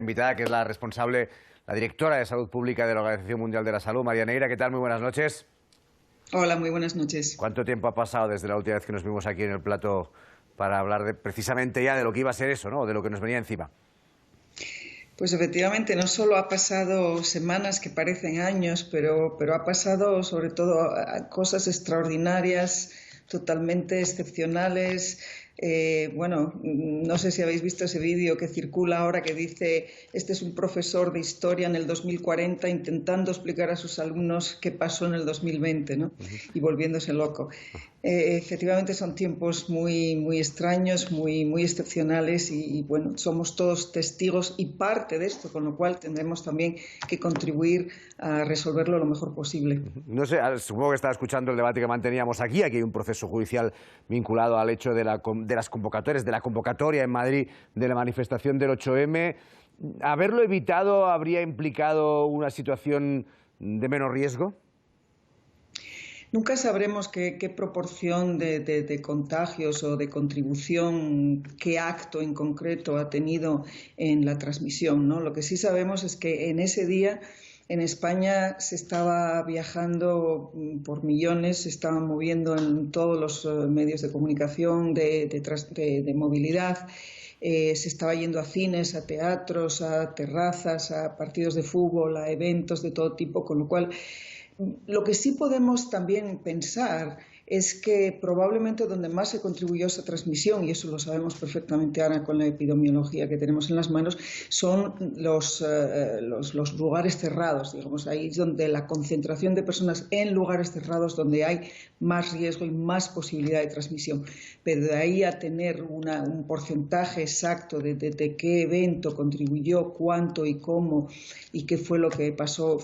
Invitada, que es la responsable, la directora de Salud Pública de la Organización Mundial de la Salud, María Neira. ¿Qué tal? Muy buenas noches. Hola, muy buenas noches. ¿Cuánto tiempo ha pasado desde la última vez que nos vimos aquí en el plato para hablar precisamente ya de lo que iba a ser eso, ¿no? De lo que nos venía encima. Pues efectivamente, no solo ha pasado semanas que parecen años, pero ha pasado sobre todo cosas extraordinarias, totalmente excepcionales. Bueno, no sé si habéis visto ese vídeo que circula ahora que dice: este es un profesor de historia en el 2040 intentando explicar a sus alumnos qué pasó en el 2020, ¿no? Y volviéndose loco. Efectivamente son tiempos muy extraños, muy excepcionales y bueno, somos todos testigos y parte de esto, con lo cual tendremos también que contribuir a resolverlo lo mejor posible. No sé, supongo que estaba escuchando el debate que manteníamos aquí. Aquí hay un proceso judicial vinculado al hecho de las convocatorias, de la convocatoria en Madrid de la manifestación del 8M. ¿Haberlo evitado habría implicado una situación de menos riesgo? Nunca sabremos qué proporción de contagios o de contribución, qué acto en concreto ha tenido en la transmisión, ¿no? Lo que sí sabemos es que en ese día en España se estaba viajando por millones, se estaban moviendo en todos los medios de comunicación, de movilidad. Se estaba yendo a cines, a teatros, a terrazas, a partidos de fútbol, a eventos de todo tipo, con lo cual lo que sí podemos también pensar es que probablemente donde más se contribuyó a esa transmisión, y eso lo sabemos perfectamente ahora con la epidemiología que tenemos en las manos, son los lugares cerrados, digamos, ahí es donde la concentración de personas en lugares cerrados, donde hay más riesgo y más posibilidad de transmisión. Pero de ahí a tener un porcentaje exacto de qué evento contribuyó, cuánto y cómo y qué fue lo que pasó,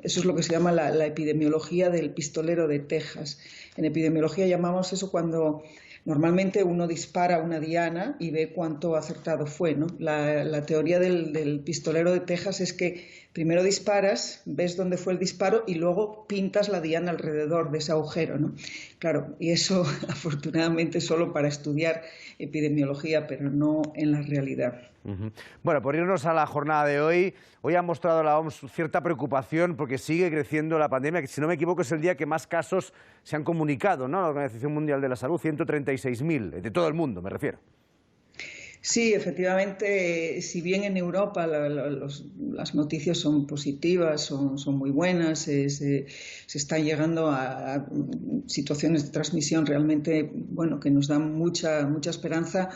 eso es lo que se llama la epidemiología del pistolero de Texas. En epidemiología llamamos eso cuando normalmente uno dispara una diana y ve cuánto acertado fue, ¿no? La teoría del pistolero de Texas es que primero disparas, ves dónde fue el disparo y luego pintas la diana alrededor de ese agujero, ¿no? Claro, y eso afortunadamente solo para estudiar epidemiología, pero no en la realidad. Bueno, por irnos a la jornada de hoy, hoy ha mostrado la OMS cierta preocupación porque sigue creciendo la pandemia, que si no me equivoco es el día que más casos se han comunicado, ¿no? La Organización Mundial de la Salud, 136.000, de todo el mundo me refiero. Sí, efectivamente, si bien en Europa las noticias son positivas, son muy buenas, se están llegando a situaciones de transmisión realmente, bueno, que nos dan mucha esperanza.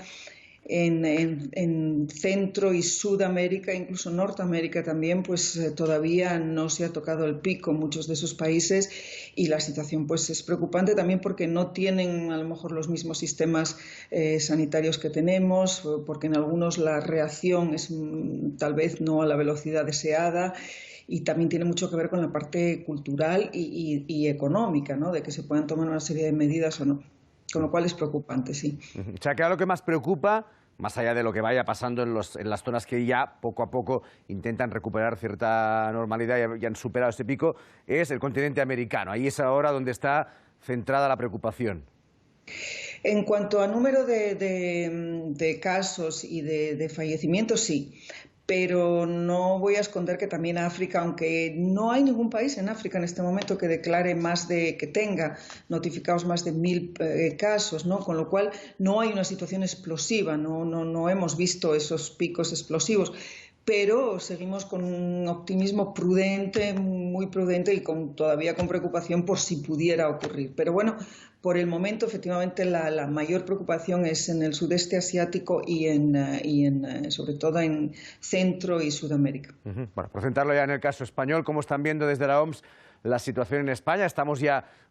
En Centro y Sudamérica, incluso Norteamérica también, pues todavía no se ha tocado el pico en muchos de esos países y la situación pues es preocupante también porque no tienen a lo mejor los mismos sistemas sanitarios que tenemos, porque en algunos la reacción es tal vez no a la velocidad deseada. Y también tiene mucho que ver con la parte cultural y económica, ¿no? De que se puedan tomar una serie de medidas o no. Con lo cual es preocupante, sí. O sea, que ahora lo que más preocupa, más allá de lo que vaya pasando en las zonas que ya poco a poco intentan recuperar cierta normalidad y han superado ese pico, es el continente americano. Ahí es ahora donde está centrada la preocupación. En cuanto a número de casos y de fallecimientos, sí. Pero no voy a esconder que también África, aunque no hay ningún país en África en este momento que declare que tenga notificados más de 1.000 casos, ¿no? Con lo cual no hay una situación explosiva, no hemos visto esos picos explosivos. Pero seguimos con un optimismo prudente, muy prudente y todavía con preocupación por si pudiera ocurrir. Pero bueno, por el momento efectivamente la mayor preocupación es en el sudeste asiático y sobre todo en Centro y Sudamérica. Bueno, por centrarlo ya en el caso español, ¿cómo están viendo desde la OMS la situación en España?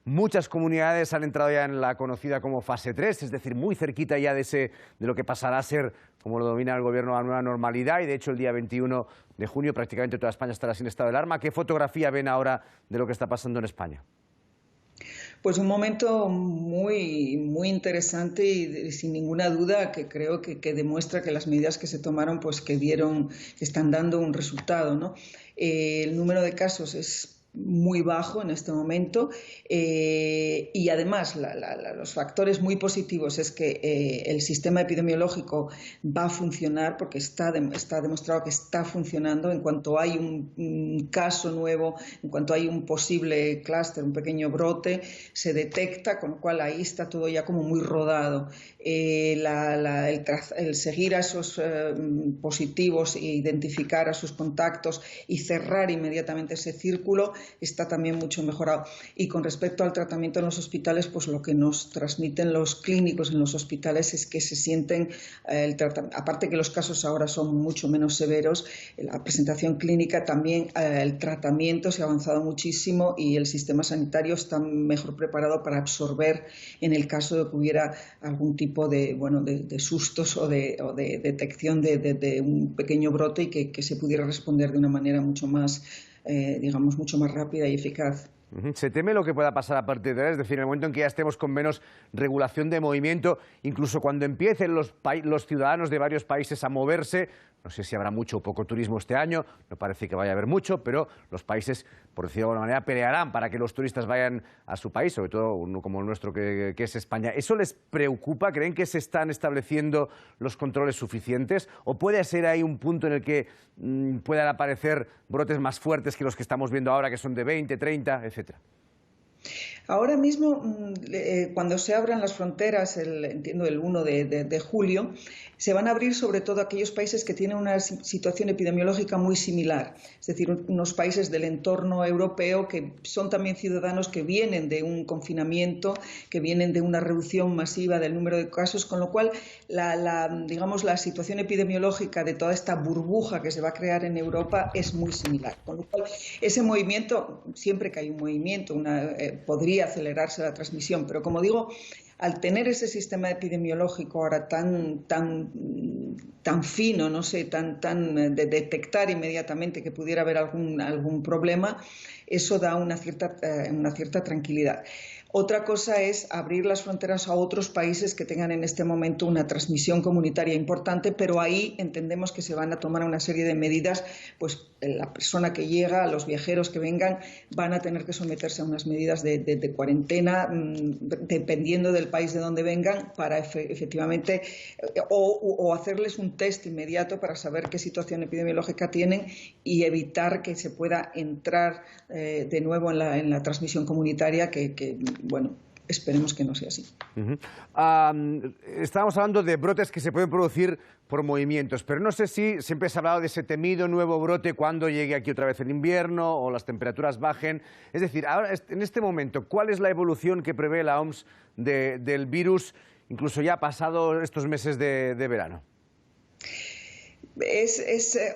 Muchas comunidades han entrado ya en la conocida como fase 3, es decir, muy cerquita ya de lo que pasará a ser, como lo domina el gobierno, la nueva normalidad, y de hecho el día 21 de junio prácticamente toda España estará sin estado de alarma. ¿Qué fotografía ven ahora de lo que está pasando en España? Pues un momento muy interesante y sin ninguna duda que creo que demuestra que las medidas que se tomaron pues que están dando un resultado, ¿no? El número de casos es muy bajo en este momento y además los factores muy positivos es que el sistema epidemiológico va a funcionar porque está demostrado que está funcionando. En cuanto hay un caso nuevo, en cuanto hay un posible clúster, un pequeño brote, se detecta, con lo cual ahí está todo ya como muy rodado. El seguir a esos positivos e identificar a sus contactos y cerrar inmediatamente ese círculo está también mucho mejorado. Y con respecto al tratamiento en los hospitales, pues lo que nos transmiten los clínicos en los hospitales es que se sienten, aparte que los casos ahora son mucho menos severos, la presentación clínica también, el tratamiento se ha avanzado muchísimo y el sistema sanitario está mejor preparado para absorber en el caso de que hubiera algún tipo de sustos o de detección de un pequeño brote y que se pudiera responder de una manera mucho más, mucho más rápida y eficaz. ¿Se teme lo que pueda pasar a partir de ahora? Es decir, en el momento en que ya estemos con menos regulación de movimiento, incluso cuando empiecen los ciudadanos de varios países a moverse, no sé si habrá mucho o poco turismo este año, no parece que vaya a haber mucho, pero los países, por decirlo de alguna manera, pelearán para que los turistas vayan a su país, sobre todo uno como el nuestro que es España. ¿Eso les preocupa? ¿Creen que se están estableciendo los controles suficientes? ¿O puede ser ahí un punto en el que puedan aparecer brotes más fuertes que los que estamos viendo ahora, que son de 20, 30, etcétera? Ahora mismo, cuando se abran las fronteras, entiendo el 1 de julio, se van a abrir sobre todo aquellos países que tienen una situación epidemiológica muy similar, es decir, unos países del entorno europeo que son también ciudadanos que vienen de un confinamiento, que vienen de una reducción masiva del número de casos, con lo cual la situación epidemiológica de toda esta burbuja que se va a crear en Europa es muy similar. Con lo cual, ese movimiento, siempre que hay un movimiento, podría acelerarse la transmisión, pero como digo, al tener ese sistema epidemiológico ahora tan fino, no sé, de detectar inmediatamente que pudiera haber algún problema, eso da una cierta tranquilidad. Otra cosa es abrir las fronteras a otros países que tengan en este momento una transmisión comunitaria importante, pero ahí entendemos que se van a tomar una serie de medidas, pues la persona que llega, los viajeros que vengan, van a tener que someterse a unas medidas de cuarentena, dependiendo del país de donde vengan, para efectivamente, o hacerles un test inmediato para saber qué situación epidemiológica tienen y evitar que se pueda entrar de nuevo en la transmisión comunitaria bueno, esperemos que no sea así. Estábamos hablando de brotes que se pueden producir por movimientos, pero no sé si siempre se ha hablado de ese temido nuevo brote cuando llegue aquí otra vez el invierno o las temperaturas bajen. Es decir, ahora, en este momento, ¿cuál es la evolución que prevé la OMS del virus, incluso ya pasado estos meses de verano?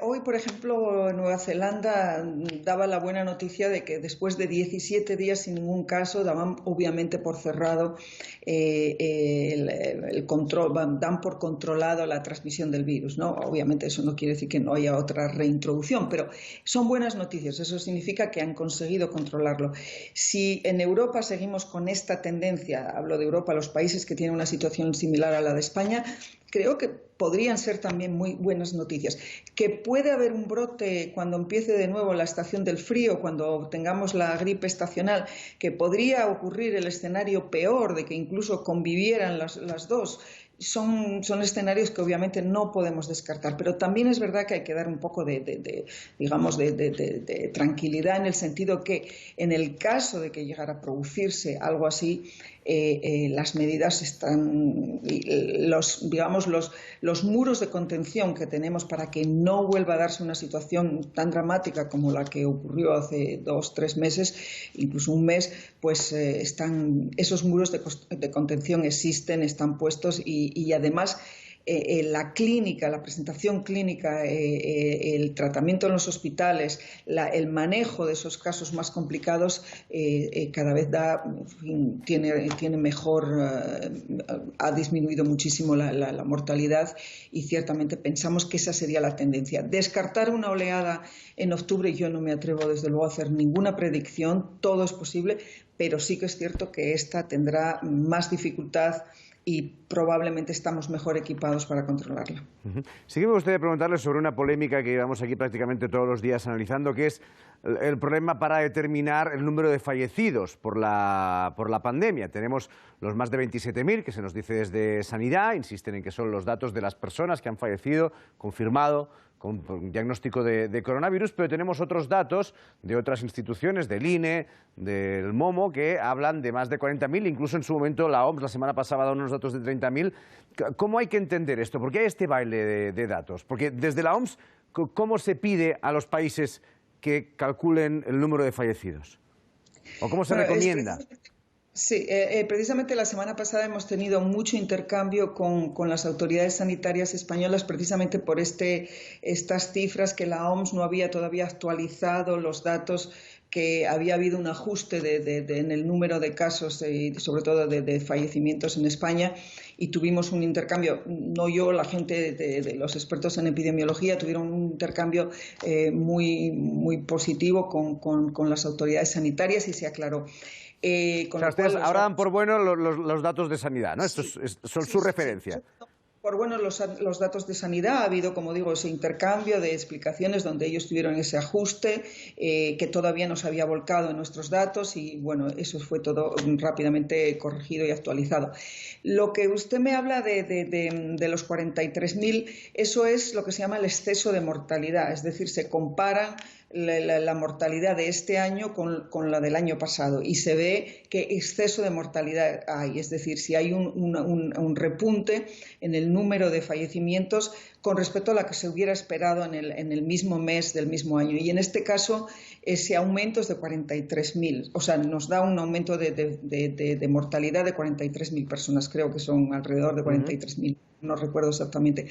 Hoy, por ejemplo, Nueva Zelanda daba la buena noticia de que después de 17 días sin ningún caso, daban obviamente por cerrado el control, dan por controlado la transmisión del virus, ¿no? Obviamente eso no quiere decir que no haya otra reintroducción, pero son buenas noticias, eso significa que han conseguido controlarlo. Si en Europa seguimos con esta tendencia, hablo de Europa, los países que tienen una situación similar a la de España, creo que podrían ser también muy buenas noticias. Que puede haber un brote cuando empiece de nuevo la estación del frío, cuando tengamos la gripe estacional, que podría ocurrir el escenario peor de que incluso convivieran las dos. Son escenarios que obviamente no podemos descartar, pero también es verdad que hay que dar un poco de tranquilidad en el sentido que en el caso de que llegara a producirse algo así, las medidas están, los muros de contención que tenemos para que no vuelva a darse una situación tan dramática como la que ocurrió hace 2 o 3 meses, incluso un mes, pues esos muros de contención existen, están puestos y además la clínica, la presentación clínica, el tratamiento en los hospitales, el manejo de esos casos más complicados cada vez tiene mejor, ha disminuido muchísimo la mortalidad y ciertamente pensamos que esa sería la tendencia. Descartar una oleada en octubre, yo no me atrevo desde luego a hacer ninguna predicción, todo es posible, pero sí que es cierto que esta tendrá más dificultad y probablemente estamos mejor equipados para controlarla. Sí que me gustaría preguntarle sobre una polémica que llevamos aquí prácticamente todos los días analizando, que es el problema para determinar el número de fallecidos por la pandemia. Tenemos los más de 27.000 que se nos dice desde Sanidad, insisten en que son los datos de las personas que han fallecido, confirmado, con diagnóstico de coronavirus, pero tenemos otros datos de otras instituciones, del INE, del MOMO, que hablan de más de 40.000, incluso en su momento la OMS la semana pasada ha dado unos datos de 30.000. ¿Cómo hay que entender esto? ¿Por qué hay este baile de datos? Porque desde la OMS, ¿cómo se pide a los países que calculen el número de fallecidos? ¿O cómo se recomienda? Sí, precisamente la semana pasada hemos tenido mucho intercambio con las autoridades sanitarias españolas precisamente por estas cifras que la OMS no había todavía actualizado los datos, que había habido un ajuste en el número de casos y sobre todo de fallecimientos en España, y tuvimos un intercambio, no yo, la gente de los expertos en epidemiología tuvieron un intercambio muy positivo con las autoridades sanitarias y se aclaró. O sea, ustedes ahora dan por bueno los datos de sanidad, ¿no? Estos son su referencia. Por bueno los datos de sanidad, ha habido, como digo, ese intercambio de explicaciones donde ellos tuvieron ese ajuste que todavía no se había volcado en nuestros datos y, bueno, eso fue todo rápidamente corregido y actualizado. Lo que usted me habla de los 43.000, eso es lo que se llama el exceso de mortalidad, es decir, se comparan la mortalidad de este año con la del año pasado y se ve qué exceso de mortalidad hay, es decir, si hay un repunte en el número de fallecimientos con respecto a la que se hubiera esperado en el mismo mes del mismo año. Y en este caso ese aumento es de 43.000, o sea, nos da un aumento de mortalidad de 43.000 personas, creo que son alrededor de 43.000, no recuerdo exactamente.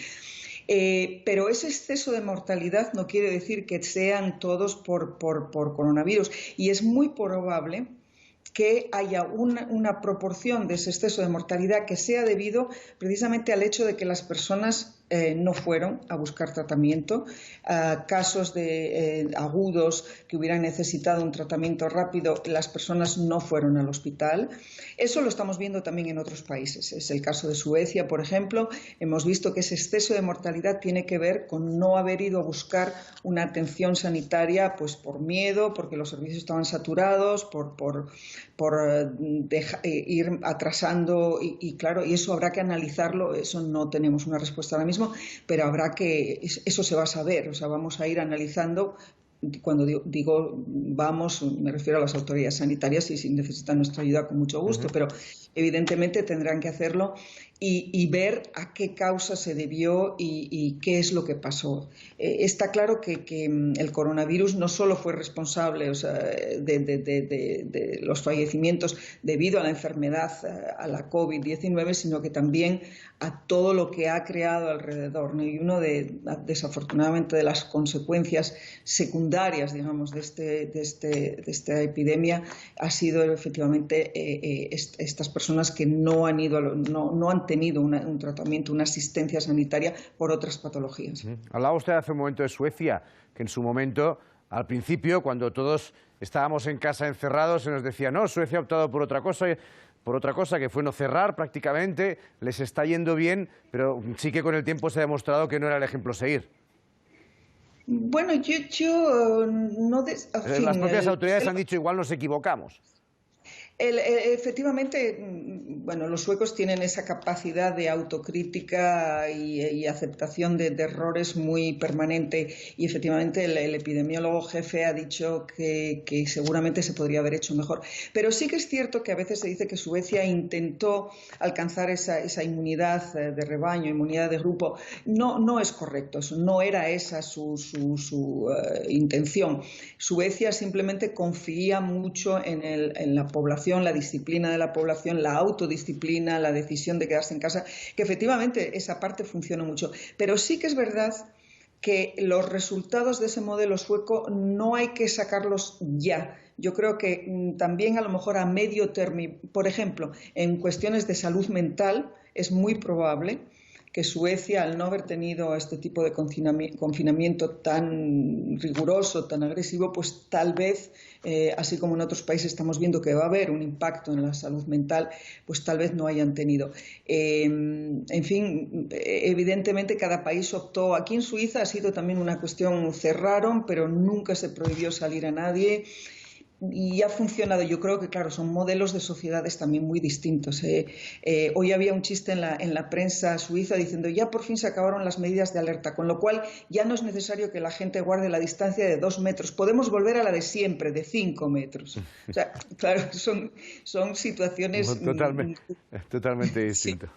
Pero ese exceso de mortalidad no quiere decir que sean todos por coronavirus, y es muy probable que haya una proporción de ese exceso de mortalidad que sea debido precisamente al hecho de que las personas no fueron a buscar tratamiento, casos agudos que hubieran necesitado un tratamiento rápido, las personas no fueron al hospital. Eso lo estamos viendo también en otros países. Es el caso de Suecia, por ejemplo. Hemos visto que ese exceso de mortalidad tiene que ver con no haber ido a buscar una atención sanitaria, pues por miedo, porque los servicios estaban saturados, por ir atrasando y claro, y eso habrá que analizarlo. Eso no tenemos una respuesta ahora mismo, pero eso se va a saber, o sea, vamos a ir analizando. Cuando digo vamos, me refiero a las autoridades sanitarias y si necesitan nuestra ayuda con mucho gusto, pero evidentemente tendrán que hacerlo y ver a qué causa se debió y qué es lo que pasó. Está claro que el coronavirus no solo fue responsable, o sea, de los fallecimientos debido a la enfermedad, a la COVID-19, sino que también a todo lo que ha creado alrededor, ¿no? Y desafortunadamente, de las consecuencias secundarias, digamos, de esta epidemia ha sido efectivamente estas personas que no han tenido un tratamiento, una asistencia sanitaria por otras patologías. Hablaba usted hace un momento de Suecia, que en su momento, al principio, cuando todos estábamos en casa encerrados, se nos decía, no, Suecia ha optado por otra cosa, que fue no cerrar prácticamente, les está yendo bien, pero sí que con el tiempo se ha demostrado que no era el ejemplo a seguir. Bueno, yo no... Las propias autoridades han dicho, igual nos equivocamos. Efectivamente, bueno, los suecos tienen esa capacidad de autocrítica y aceptación de errores muy permanente, y efectivamente el epidemiólogo jefe ha dicho que seguramente se podría haber hecho mejor. Pero sí que es cierto que a veces se dice que Suecia intentó alcanzar esa inmunidad de rebaño, inmunidad de grupo. No es correcto, no era esa su intención. Suecia simplemente confía mucho en la población, la disciplina de la población, la autodisciplina, la decisión de quedarse en casa, que efectivamente esa parte funciona mucho. Pero sí que es verdad que los resultados de ese modelo sueco no hay que sacarlos ya. Yo creo que también a lo mejor a medio término, por ejemplo, en cuestiones de salud mental, es muy probable que Suecia, al no haber tenido este tipo de confinamiento tan riguroso, tan agresivo, pues tal vez, así como en otros países estamos viendo que va a haber un impacto en la salud mental, pues tal vez no hayan tenido. En fin, evidentemente cada país optó. Aquí en Suiza ha sido también una cuestión, cerraron, pero nunca se prohibió salir a nadie. Y ha funcionado. Yo creo que, claro, son modelos de sociedades también muy distintos. Hoy había un chiste en la prensa suiza diciendo ya por fin se acabaron las medidas de alerta, con lo cual ya no es necesario que la gente guarde la distancia de 2 metros. Podemos volver a la de siempre, de 5 metros. O sea, claro, son situaciones totalmente sí, distintas.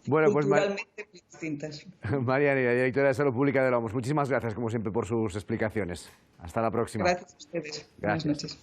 Bueno, pues culturalmente muy distintas. María Neira, directora de Salud Pública de la OMS, muchísimas gracias, como siempre, por sus explicaciones. Hasta la próxima. Gracias a ustedes. Buenas Gracias. noches.